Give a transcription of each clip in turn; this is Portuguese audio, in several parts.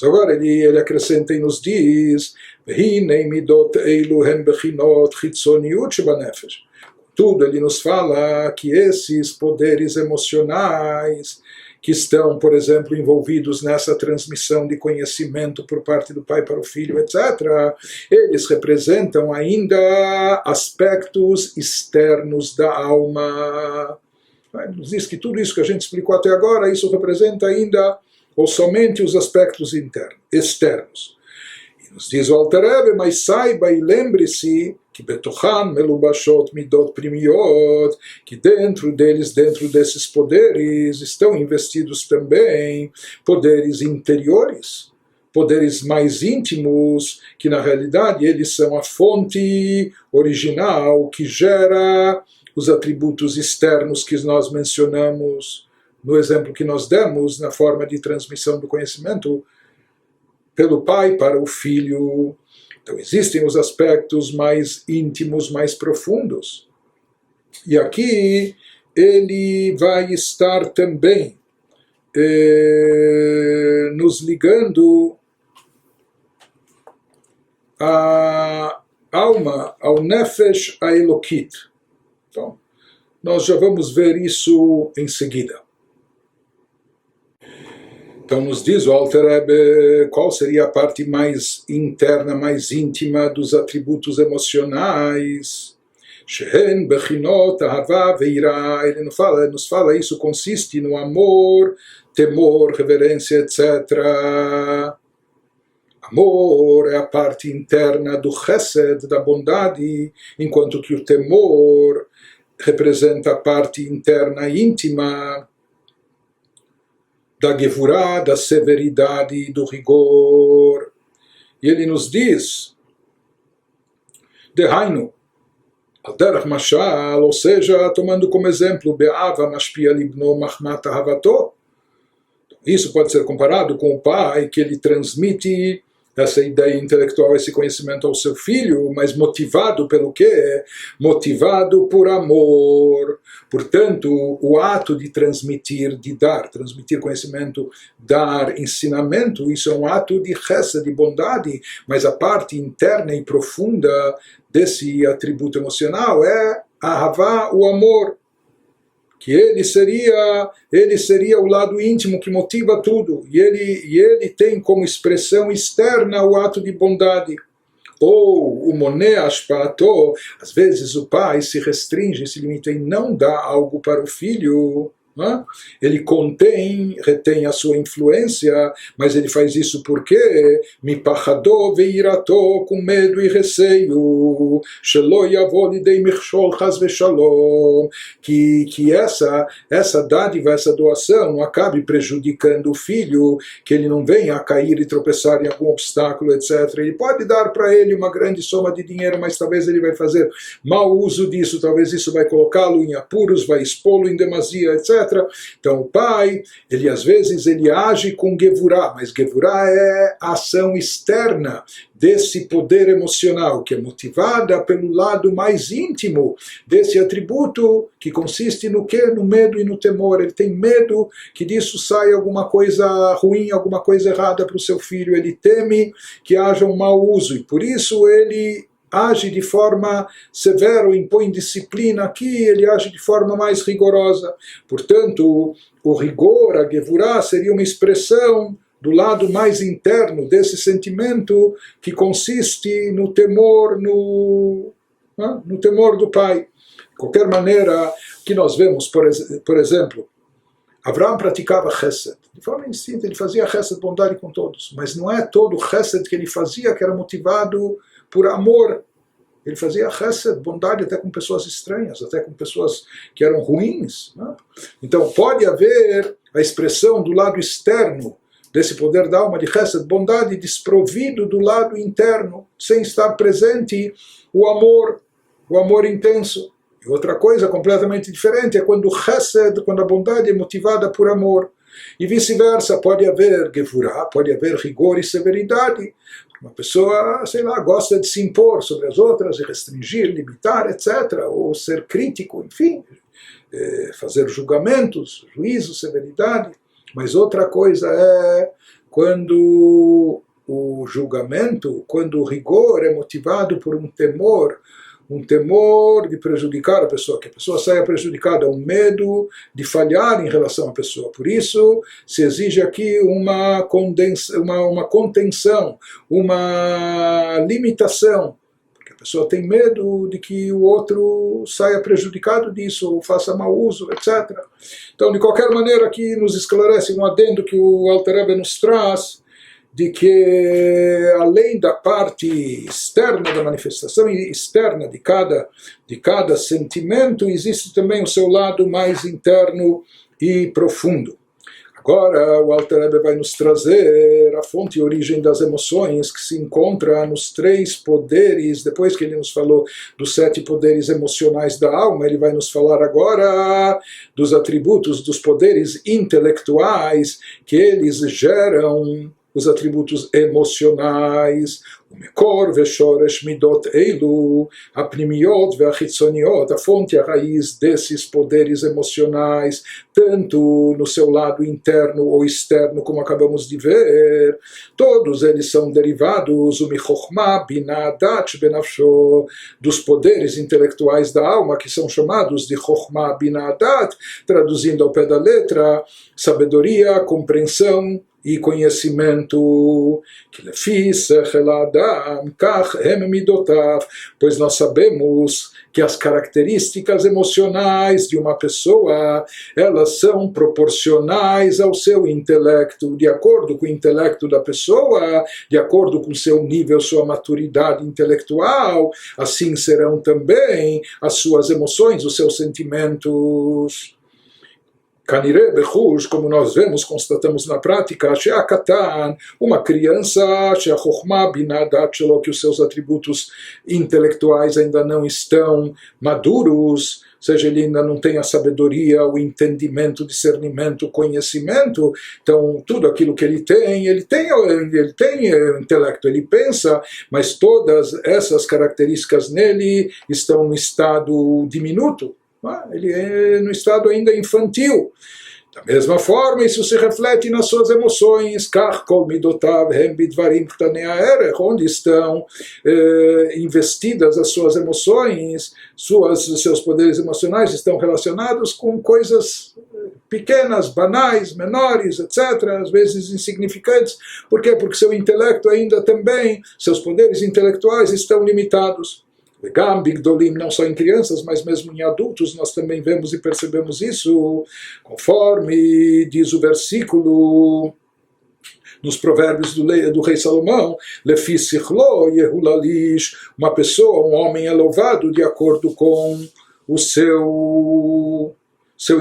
Mas agora ele acrescenta e nos diz: "V'hinei midot eilu hen bechinot chitzoniut shebanefesh." Tudo ele nos fala que esses poderes emocionais que estão, por exemplo, envolvidos nessa transmissão de conhecimento por parte do pai para o filho, etc., eles representam ainda aspectos externos da alma. Nos diz que tudo isso que a gente explicou até agora, isso representa ainda ou somente os aspectos externos. E nos diz o Alter Rebbe, mas saiba e lembre-se que betochan melubashot midot primiot, que dentro deles, dentro desses poderes, estão investidos também poderes interiores, poderes mais íntimos, que na realidade eles são a fonte original que gera os atributos externos que nós mencionamos no exemplo que nós demos, na forma de transmissão do conhecimento pelo pai para o filho. Então existem os aspectos mais íntimos, mais profundos. E aqui ele vai estar também nos ligando à alma, ao Nefesh Haelokit. Então, nós já vamos ver isso em seguida. Então nos diz o Alter Rebbe qual seria a parte mais interna, mais íntima dos atributos emocionais. Shehen bechinot ahava veira. Ele nos fala isso consiste no amor, temor, reverência, etc. Amor é a parte interna do chesed, da bondade, enquanto que o temor representa a parte interna íntima da gevurá, da severidade, do rigor. E ele nos diz, Dehainu, al derech mashal, ou seja, tomando como exemplo, be'ava mashpia libno mahmat ahavato. Isso pode ser comparado com o pai, que ele transmite essa ideia intelectual, esse conhecimento ao seu filho, mas motivado pelo quê? Motivado por amor. Portanto, o ato de transmitir, de dar, transmitir conhecimento, dar ensinamento, isso é um ato de chesed, de bondade, mas a parte interna e profunda desse atributo emocional é a ahavá, o amor. Que ele seria o lado íntimo que motiva tudo, e ele tem como expressão externa o ato de bondade. Ou o moné ashpato, às vezes o pai se restringe, se limita em não dar algo para o filho. Ele retém a sua influência, mas ele faz isso porque mipachadó veirato, com medo e receio, shelo yavo lidei michshol chas veshalom, que essa dádiva, essa doação não acabe prejudicando o filho, que ele não venha a cair e tropeçar em algum obstáculo, etc. Ele pode dar para ele uma grande soma de dinheiro, mas talvez ele vai fazer mau uso disso, talvez isso vai colocá-lo em apuros, vai expô-lo em demasia, etc. Então o pai, às vezes ele age com gevurá, mas gevurá é a ação externa desse poder emocional, que é motivada pelo lado mais íntimo desse atributo, que consiste no quê? No medo e no temor. Ele tem medo que disso saia alguma coisa ruim, alguma coisa errada para o seu filho. Ele teme que haja um mau uso, e por isso ele age de forma severa, impõe disciplina aqui, ele age de forma mais rigorosa. Portanto, o rigor, a gevurá, seria uma expressão do lado mais interno desse sentimento que consiste no temor, no temor do pai. De qualquer maneira, que nós vemos, por exemplo, Avraham praticava chesed. De forma instinta, ele fazia chesed, bondade com todos. Mas não é todo o chesed que ele fazia que era motivado por amor. Ele fazia chesed, bondade até com pessoas estranhas, até com pessoas que eram ruins. Então pode haver a expressão do lado externo desse poder da alma de chesed, bondade, desprovido do lado interno, sem estar presente o amor intenso. E outra coisa completamente diferente é quando o chesed, quando a bondade é motivada por amor. E vice-versa, pode haver gevurá, pode haver rigor e severidade. Uma pessoa, gosta de se impor sobre as outras, e restringir, limitar, etc. Ou ser crítico, enfim, fazer julgamentos, juízo, severidade. Mas outra coisa é quando o julgamento, quando o rigor é motivado por um temor de prejudicar a pessoa, que a pessoa saia prejudicada, um medo de falhar em relação à pessoa. Por isso, se exige aqui uma contenção, uma limitação, porque a pessoa tem medo de que o outro saia prejudicado disso, ou faça mau uso, etc. Então, de qualquer maneira, aqui nos esclarece um adendo que o Alter Rebbe nos traz, de que além da parte externa da manifestação externa de cada sentimento, existe também o seu lado mais interno e profundo. Agora o Alter Rebbe vai nos trazer a fonte e origem das emoções, que se encontra nos 3 poderes. Depois que ele nos falou dos 7 poderes emocionais da alma, ele vai nos falar agora dos atributos, dos poderes intelectuais, que eles geram os atributos emocionais, o Mekor ve'Shoresh Midot Eilu, a Pnimiot ve'Achitzoniot, a fonte e a raiz desses poderes emocionais, tanto no seu lado interno ou externo, como acabamos de ver, todos eles são derivados, o Michochma Binah Dat Benafsho, dos poderes intelectuais da alma, que são chamados de Chochma Binah Dat, traduzindo ao pé da letra, sabedoria, compreensão e conhecimento, que lefi sechel adam kach hem midotav, pois nós sabemos que as características emocionais de uma pessoa, elas são proporcionais ao seu intelecto, de acordo com o intelecto da pessoa, de acordo com seu nível, sua maturidade intelectual, assim serão também as suas emoções, os seus sentimentos. Kanire Bechush, como nós vemos, constatamos na prática, She'akatan, uma criança, She'achochma Binadat Shelo, que os seus atributos intelectuais ainda não estão maduros, ou seja, ele ainda não tem a sabedoria, o entendimento, discernimento, conhecimento. Então, tudo aquilo que ele tem intelecto, ele pensa, mas todas essas características nele estão no estado diminuto. Ele é no estado ainda infantil. Da mesma forma, isso se reflete nas suas emoções. Onde estão investidas as suas emoções, seus poderes emocionais estão relacionados com coisas pequenas, banais, menores, etc., às vezes insignificantes. Por quê? Porque seu intelecto ainda também, seus poderes intelectuais estão limitados. Não só em crianças, mas mesmo em adultos, nós também vemos e percebemos isso, conforme diz o versículo nos provérbios do rei Salomão, Lefi Sichlo Yehulalish, uma pessoa, um homem é louvado de acordo com o seu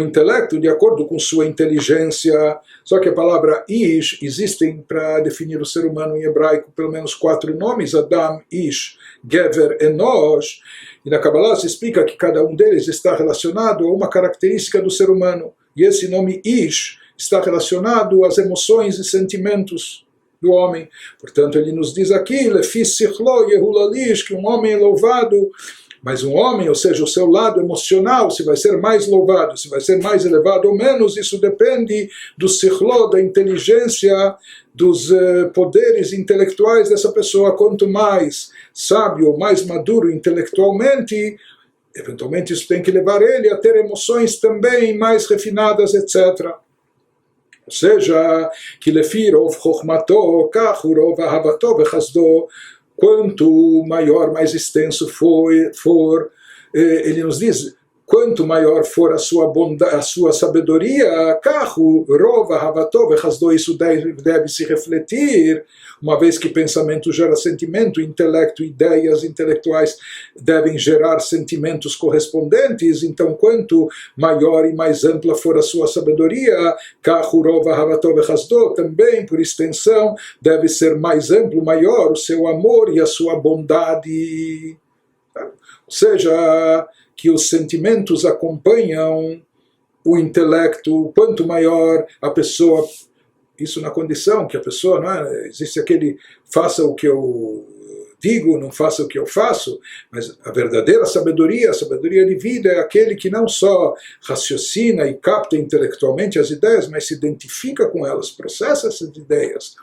intelecto, de acordo com sua inteligência. Só que a palavra Ish, existem para definir o ser humano em hebraico pelo menos 4 nomes, Adam, Ish, Gever, Enosh, e na Kabbalah se explica que cada um deles está relacionado a uma característica do ser humano, e esse nome Ish está relacionado às emoções e sentimentos do homem. Portanto, ele nos diz aqui, Lefi Sichlo Yehulalish, que um homem é louvado, mas um homem, ou seja, o seu lado emocional, se vai ser mais louvado, se vai ser mais elevado ou menos, isso depende do sichlo, da inteligência, dos poderes intelectuais dessa pessoa. Quanto mais sábio, mais maduro intelectualmente, eventualmente isso tem que levar ele a ter emoções também mais refinadas, etc. Ou seja, que lefi rov chokhmato, kach rov ahavato vechasdo, quanto maior, mais extenso for, ele nos diz, quanto maior for a sua bondade, a sua sabedoria, carro, rova, ravatov, isso deve se refletir, uma vez que pensamento gera sentimento, intelecto, ideias intelectuais devem gerar sentimentos correspondentes. Então, quanto maior e mais ampla for a sua sabedoria, carro, rova, ravatov, também, por extensão, deve ser mais amplo, maior o seu amor e a sua bondade. Ou seja, que os sentimentos acompanham o intelecto, quanto maior a pessoa, isso na condição que a pessoa, não é, existe aquele, faça o que eu digo, não faça o que eu faço, mas a verdadeira sabedoria, a sabedoria de vida, é aquele que não só raciocina e capta intelectualmente as ideias, mas se identifica com elas, processa essas ideias,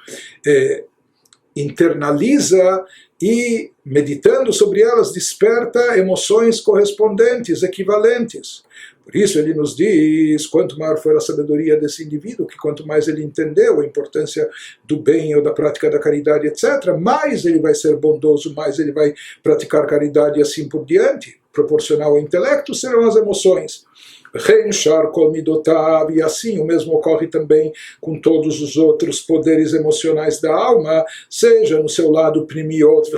internaliza e, meditando sobre elas, desperta emoções correspondentes, equivalentes. Por isso ele nos diz, quanto maior for a sabedoria desse indivíduo, que quanto mais ele entendeu a importância do bem ou da prática da caridade, etc., mais ele vai ser bondoso, mais ele vai praticar caridade e assim por diante. Proporcional ao intelecto serão as emoções. E assim o mesmo ocorre também com todos os outros poderes emocionais da alma, seja no seu lado primiot,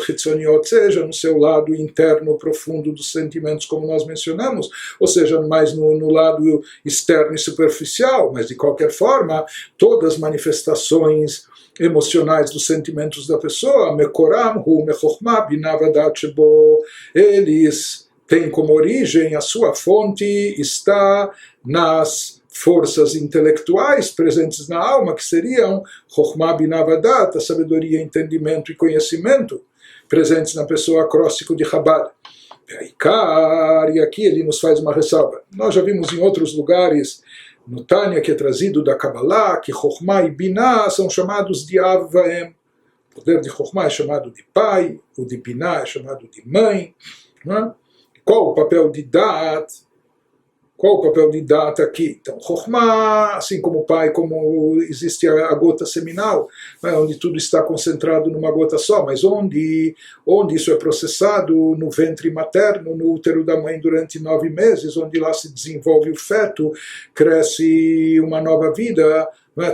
seja no seu lado interno profundo dos sentimentos, como nós mencionamos, ou seja, mais no lado externo e superficial, mas de qualquer forma, todas as manifestações emocionais dos sentimentos da pessoa, mekoram hu mechokhma binavadat shebo, eles tem como origem, a sua fonte está nas forças intelectuais presentes na alma, que seriam Chokhmah Binah Vadat, a sabedoria, entendimento e conhecimento, presentes na pessoa acróstico de Chabad. E aqui ele nos faz uma ressalva. Nós já vimos em outros lugares, no Tânia, que é trazido da Kabbalah, que Chokhmah e Binah são chamados de Av Vaem. O poder de Chokhmah é chamado de pai, o de Binah é chamado de mãe, não é? Qual o papel de Da'at? Qual o papel de Da'at aqui? Então, Chokhmah, assim como o pai, como existe a gota seminal, né, onde tudo está concentrado numa gota só, mas onde isso é processado no ventre materno, no útero da mãe durante 9 meses, onde lá se desenvolve o feto, cresce uma nova vida,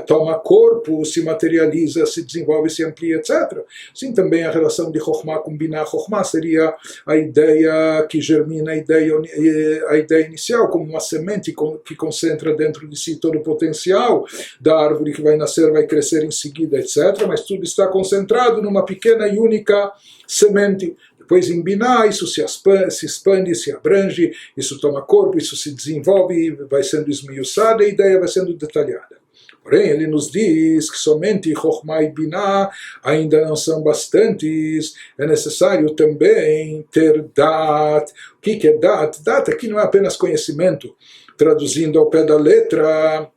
toma corpo, se materializa, se desenvolve, se amplia, etc. Assim também a relação de Chokhmah com Binah. Chokhmah seria a ideia que germina a ideia inicial, como uma semente que concentra dentro de si todo o potencial da árvore que vai nascer, vai crescer em seguida, etc. Mas tudo está concentrado numa pequena e única semente. Depois em Binah isso se expande, se abrange, isso toma corpo, isso se desenvolve, vai sendo esmiuçada e a ideia vai sendo detalhada. Porém, ele nos diz que somente Chokhmah e Binah ainda não são bastantes, é necessário também ter Da'at. O que é Da'at? Da'at aqui não é apenas conhecimento. Traduzindo ao pé da letra,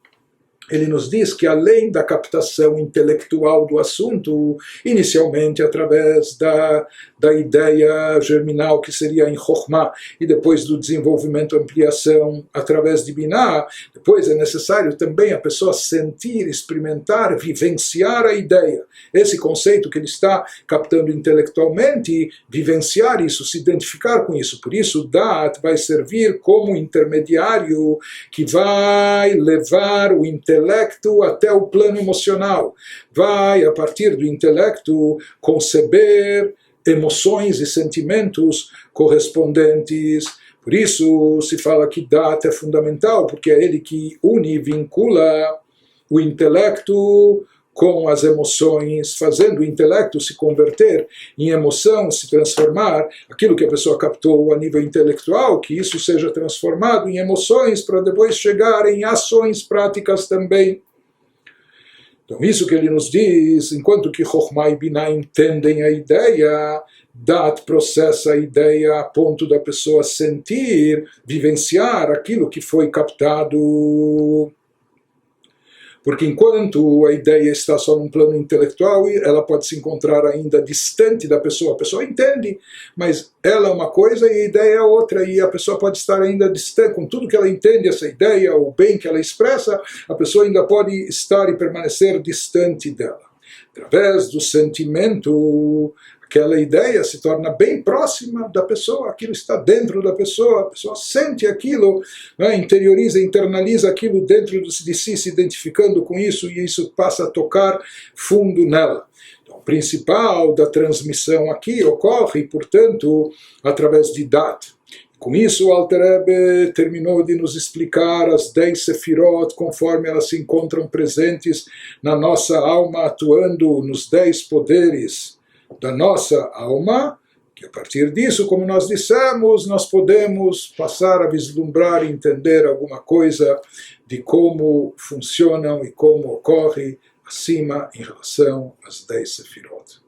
ele nos diz que além da captação intelectual do assunto, inicialmente através da ideia germinal que seria em Chokhmah, e depois do desenvolvimento e ampliação através de Binah, depois é necessário também a pessoa sentir, experimentar, vivenciar a ideia. Esse conceito que ele está captando intelectualmente, vivenciar isso, se identificar com isso. Por isso, Da'at vai servir como intermediário que vai levar o intelecto até o plano emocional. Vai, a partir do intelecto, conceber emoções e sentimentos correspondentes. Por isso se fala que Da'at é fundamental, porque é ele que une e vincula o intelecto com as emoções, fazendo o intelecto se converter em emoção, se transformar, aquilo que a pessoa captou a nível intelectual, que isso seja transformado em emoções para depois chegar em ações práticas também. Então isso que ele nos diz, enquanto que Chokhmah e Binah entendem a ideia, Da'at processa a ideia a ponto da pessoa sentir, vivenciar aquilo que foi captado. Porque enquanto a ideia está só num plano intelectual, ela pode se encontrar ainda distante da pessoa. A pessoa entende, mas ela é uma coisa e a ideia é outra, e a pessoa pode estar ainda distante. Com tudo que ela entende, essa ideia, o bem que ela expressa, a pessoa ainda pode estar e permanecer distante dela. Através do sentimento, aquela ideia se torna bem próxima da pessoa, aquilo está dentro da pessoa, a pessoa sente aquilo, né, interioriza, internaliza aquilo dentro de si, se identificando com isso, e isso passa a tocar fundo nela. Então, o principal da transmissão aqui ocorre, portanto, através de Da'at. Com isso, o Alter Rebbe terminou de nos explicar as 10 sefirot, conforme elas se encontram presentes na nossa alma, atuando nos 10 poderes da nossa alma, que a partir disso, como nós dissemos, nós podemos passar a vislumbrar e entender alguma coisa de como funcionam e como ocorre acima em relação às 10 sefirot.